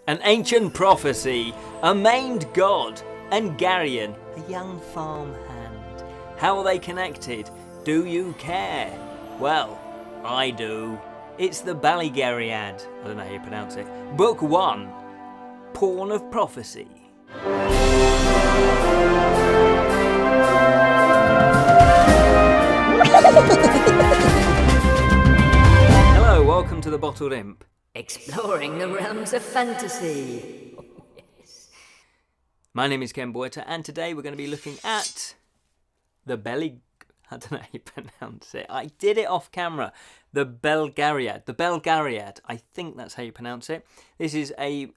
An ancient prophecy, a maimed god, and Garion, a young farm hand. How are they connected? Do you care? Well, I do. It's the Belgariad, I don't know how you pronounce it, Book 1, Porn of Prophecy. Hello, welcome to the Bottled Imp. Exploring the realms of fantasy. Oh, yes. My name is Ken Boyter, and today we're going to be looking at the I don't know how you pronounce it. I did it off camera. The Belgariad. I think that's how you pronounce it. This is a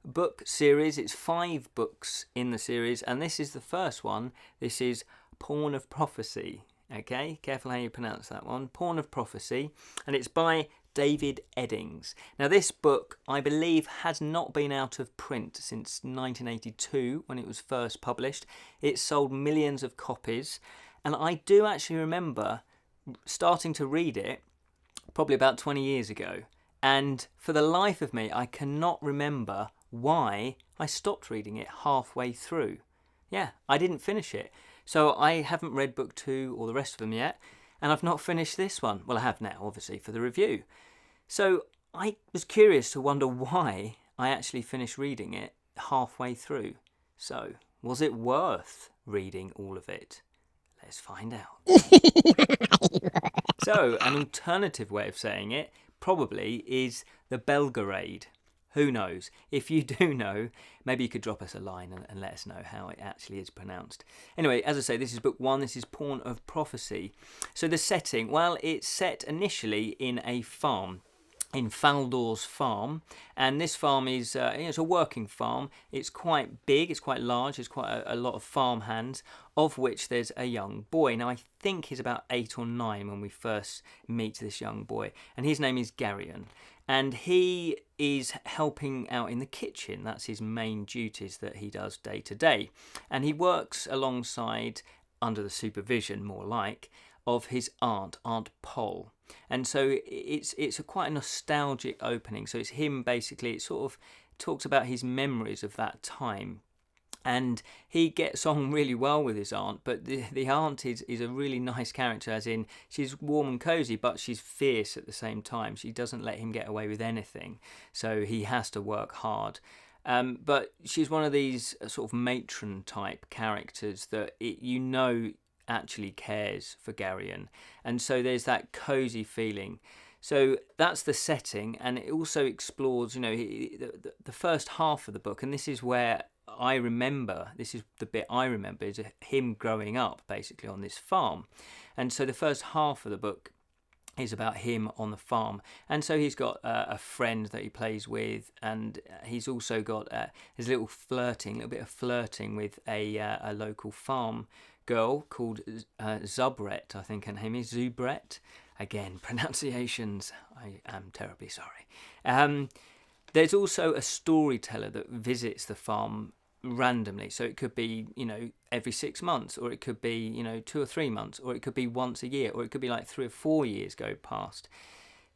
book series. It's 5 books in the series, and this is the first one. This is Porn of Prophecy. Okay, careful how you pronounce that one. Porn of Prophecy, and it's by David Eddings. Now this book, I believe, has not been out of print since 1982 when it was first published. It sold millions of copies, and I do actually remember starting to read it probably about 20 years ago, and for the life of me I cannot remember why I stopped reading it halfway through. Yeah, I didn't finish it. So I haven't read book 2 or the rest of them yet, and I've not finished this one. Well, I have now, obviously, for the review. So I was curious to wonder why I actually finished reading it halfway through. So, was it worth reading all of it? Let's find out. So, an alternative way of saying it probably is the Belgariad. Who knows? If you do know, maybe you could drop us a line and let us know how it actually is pronounced. Anyway, as I say, this is book 1. This is Porn of Prophecy. So the setting, well, it's set initially in a farm, in Faldor's farm, and this farm is it's a working farm. It's quite big, it's quite large, there's quite a lot of farm hands, of which there's a young boy. Now I think he's about 8 or 9 when we first meet this young boy, and his name is Garion, and he is helping out in the kitchen. That's his main duties that he does day to day, and he works alongside, under the supervision more like, of his Aunt Pol. And so it's a quite a nostalgic opening. So it's him basically, it sort of talks about his memories of that time. And he gets on really well with his aunt, but the aunt is a really nice character, as in she's warm and cosy, but she's fierce at the same time. She doesn't let him get away with anything, so he has to work hard. But she's one of these sort of matron type characters that actually cares for Garion, and so there's that cosy feeling. So that's the setting, and it also explores, the first half of the book, and this is where I remember, this is the bit I remember, is him growing up basically on this farm. And so the first half of the book is about him on the farm, and so he's got a friend that he plays with, and he's also got his little bit of flirting with a local farm girl called Zubret, I think her name is Zubret. Again, pronunciations, I am terribly sorry. There's also a storyteller that visits the farm randomly, so it could be every 6 months, or it could be 2 or 3 months, or it could be once a year, or it could be like 3 or 4 years go past.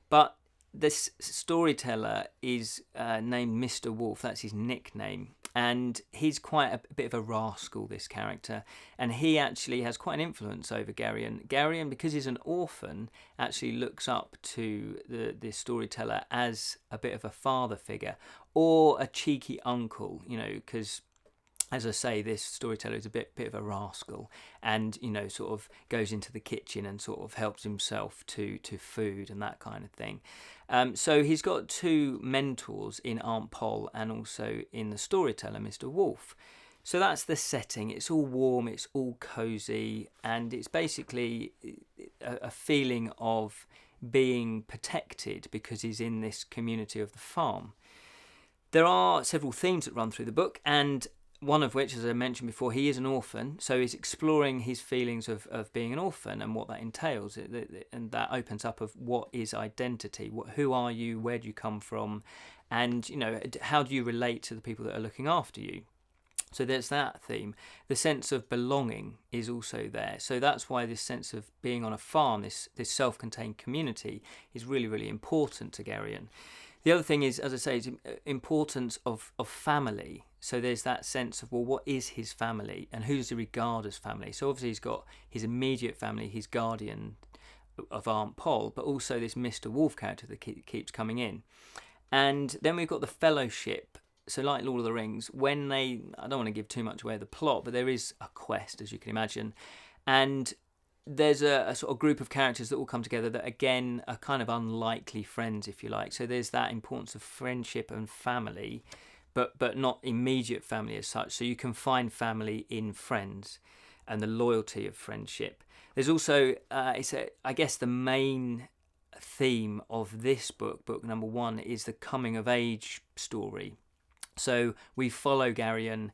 But this storyteller is named Mr. Wolf. That's his nickname, and he's quite a bit of a rascal, this character, and he actually has quite an influence over Garion. Garion, because he's an orphan, actually looks up to this storyteller as a bit of a father figure, or a cheeky uncle, because, as I say, this storyteller is a bit of a rascal, and sort of goes into the kitchen and sort of helps himself to food and that kind of thing. So he's got 2 mentors in Aunt Pol and also in the storyteller, Mr. Wolf. So that's the setting. It's all warm, it's all cosy, and it's basically a feeling of being protected because he's in this community of the farm. There are several themes that run through the book, and one of which, as I mentioned before, he is an orphan, so he's exploring his feelings of being an orphan and what that entails, and that opens up of what is identity, who are you, where do you come from, and how do you relate to the people that are looking after you. So there's that theme. The sense of belonging is also there, so that's why this sense of being on a farm, this self-contained community, is really, really important to Garion. The other thing is, as I say, is importance of family. So there's that sense of, well, what is his family and who does he regard as family? So obviously he's got his immediate family, his guardian of Aunt Pol, but also this Mr. Wolf character that keeps coming in. And then we've got the Fellowship. So like Lord of the Rings, I don't want to give too much away of the plot, but there is a quest, as you can imagine. And there's a sort of group of characters that all come together that, again, are kind of unlikely friends, if you like. So there's that importance of friendship and family, but not immediate family as such. So you can find family in friends and the loyalty of friendship. There's also, I guess the main theme of this book number 1, is the coming of age story. So we follow Garion,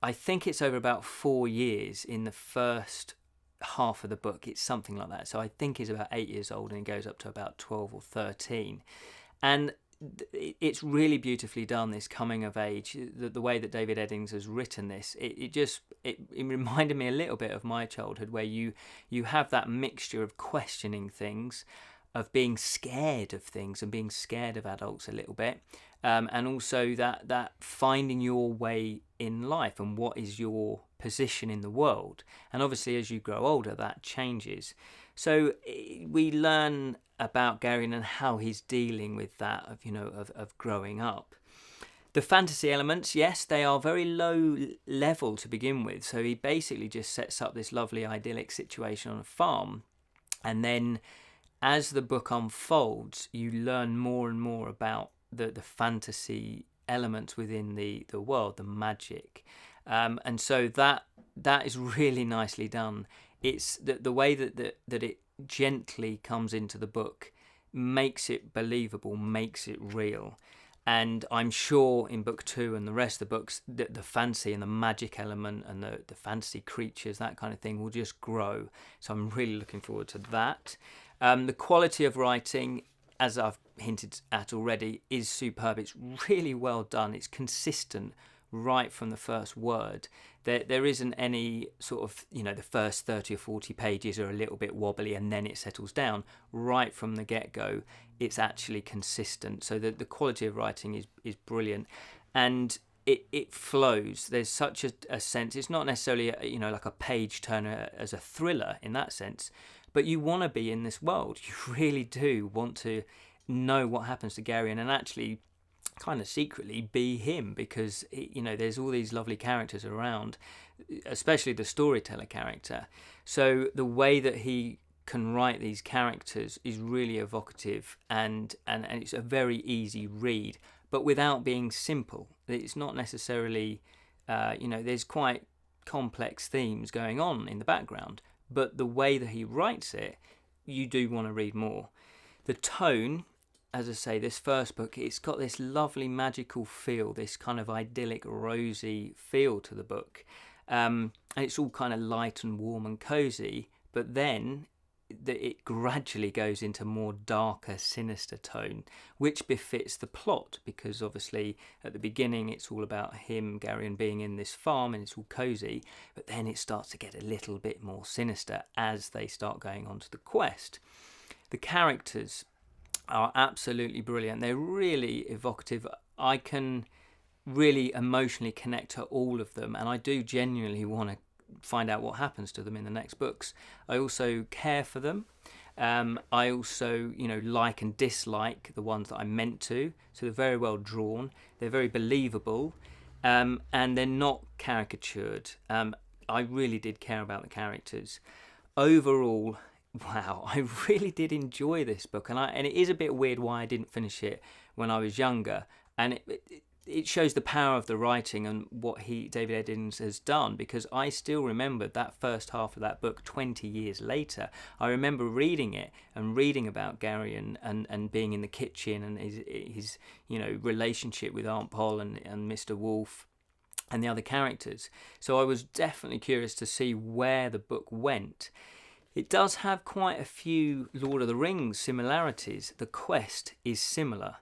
I think it's over about 4 years in the first half of the book. It's something like that. So I think he's about 8 years old and he goes up to about 12 or 13. And it's really beautifully done, this coming of age. The way that David Eddings has written this, it reminded me a little bit of my childhood, where you have that mixture of questioning things, of being scared of things and being scared of adults a little bit, and also that finding your way in life and what is your position in the world. And obviously as you grow older, that changes. So we learn about Garion and how he's dealing with that of growing up. The fantasy elements, yes, they are very low level to begin with. So he basically just sets up this lovely idyllic situation on a farm, and then as the book unfolds, you learn more and more about the fantasy elements within the world, the magic. And so that is really nicely done. It's the way that it gently comes into the book makes it believable, makes it real. And I'm sure in book 2 and the rest of the books, the fantasy and the magic element and the fantasy creatures, that kind of thing, will just grow. So I'm really looking forward to that. The quality of writing, as I've hinted at already, is superb. It's really well done. It's consistent right from the first word. There isn't any sort of, the first 30 or 40 pages are a little bit wobbly and then it settles down. Right from the get-go, it's actually consistent. So the quality of writing is brilliant. And it flows. There's such a sense. It's not necessarily, like a page turner as a thriller in that sense, but you want to be in this world. You really do want to know what happens to Garion and actually kind of secretly be him, because there's all these lovely characters around, especially the storyteller character. So the way that he can write these characters is really evocative, and it's a very easy read, but without being simple. It's not necessarily there's quite complex themes going on in the background, but the way that he writes it, you do want to read more. The tone, as I say, this first book, it's got this lovely magical feel, this kind of idyllic, rosy feel to the book. And it's all kind of light and warm and cozy, but then it gradually goes into more darker, sinister tone, which befits the plot, because obviously at the beginning it's all about him, Garion, being in this farm and it's all cozy, but then it starts to get a little bit more sinister as they start going on to the quest. The characters are absolutely brilliant. They're really evocative. I can really emotionally connect to all of them, and I do genuinely want to find out what happens to them in the next books. I also care for them. I also, like and dislike the ones that I'm meant to. So they're very well drawn. They're very believable, and they're not caricatured. I really did care about the characters. Overall, wow, I really did enjoy this book, and it is a bit weird why I didn't finish it when I was younger, and it shows the power of the writing and what David Eddings has done, because I still remember that first half of that book 20 years later. I remember reading it and reading about Garion and being in the kitchen and his relationship with Aunt Pol and Mr. Wolf and the other characters. So I was definitely curious to see where the book went. It does have quite a few Lord of the Rings similarities. The quest is similar.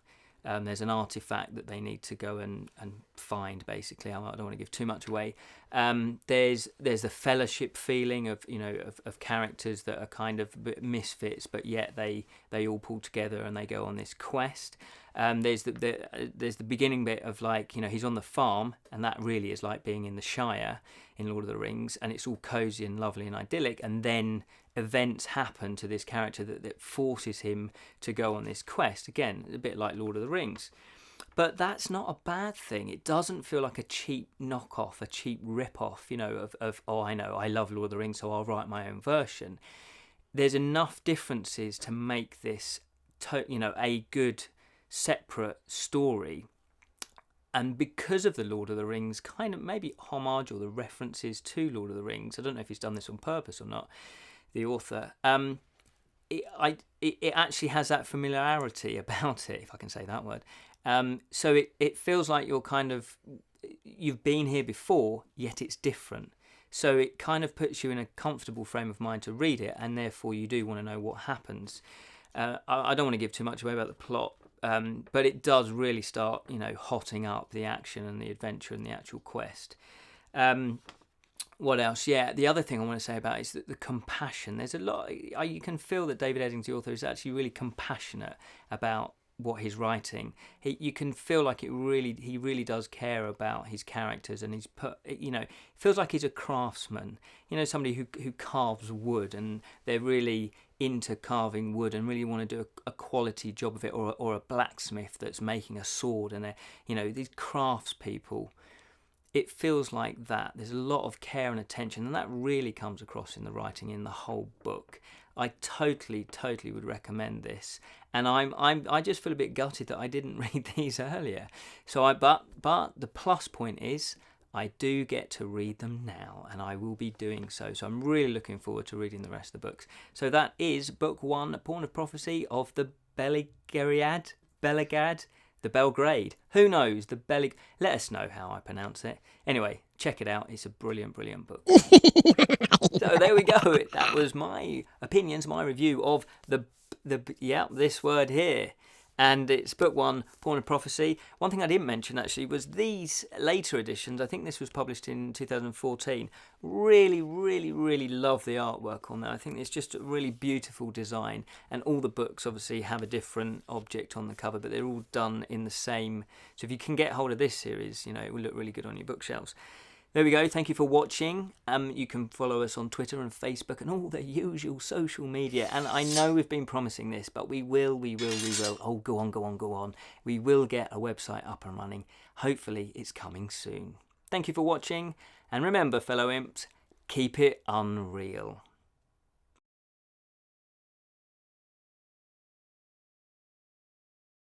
There's an artifact that they need to go and find, basically. I don't want to give too much away. There's the fellowship feeling of characters that are kind of misfits, but yet they all pull together and they go on this quest. There's the beginning bit of like, he's on the farm, and that really is like being in the Shire in Lord of the Rings, and it's all cozy and lovely and idyllic, and then events happen to this character that forces him to go on this quest. Again, a bit like Lord of the Rings. But that's not a bad thing. It doesn't feel like a cheap knockoff, a cheap rip-off, of oh, I know, I love Lord of the Rings, so I'll write my own version. There's enough differences to make this, a good separate story. And because of the Lord of the Rings kind of maybe homage or the references to Lord of the Rings, I don't know if he's done this on purpose or not, the author, it actually has that familiarity about it, if I can say that word. So it feels like you've been here before, yet it's different. So it kind of puts you in a comfortable frame of mind to read it, and therefore you do want to know what happens. I don't want to give too much away about the plot, but it does really start, hotting up the action and the adventure and the actual quest. What else? Yeah, the other thing I want to say about it is that the compassion. There's a lot. You can feel that David Eddings, the author, is actually really compassionate about what he's writing. You can feel like he really does care about his characters, and he's feels like he's a craftsman. Somebody who carves wood, and they're really into carving wood and really want to do a quality job of it, or a blacksmith that's making a sword, and they're these craftspeople. It feels like that. There's a lot of care and attention, and that really comes across in the writing in the whole book. I totally would recommend this, and I just feel a bit gutted that I didn't read these earlier. So but the plus point is I do get to read them now, and I will be doing so. So I'm really looking forward to reading the rest of the books. So that is book 1, Porn of Prophecy of the Belgariad. The Belgrade. Who knows? Let us know how I pronounce it. Anyway, check it out. It's a brilliant book. So there we go. That was my opinions, my review of this word here. And it's book 1, Porn of Prophecy. One thing I didn't mention actually was these later editions. I think this was published in 2014. Really love the artwork on there. I think it's just a really beautiful design. And all the books obviously have a different object on the cover, but they're all done in the same. So if you can get hold of this series, it will look really good on your bookshelves. There we go. Thank you for watching. You can follow us on Twitter and Facebook and all the usual social media. And I know we've been promising this, but we will. Oh, go on. We will get a website up and running. Hopefully it's coming soon. Thank you for watching. And remember, fellow imps, keep it unreal.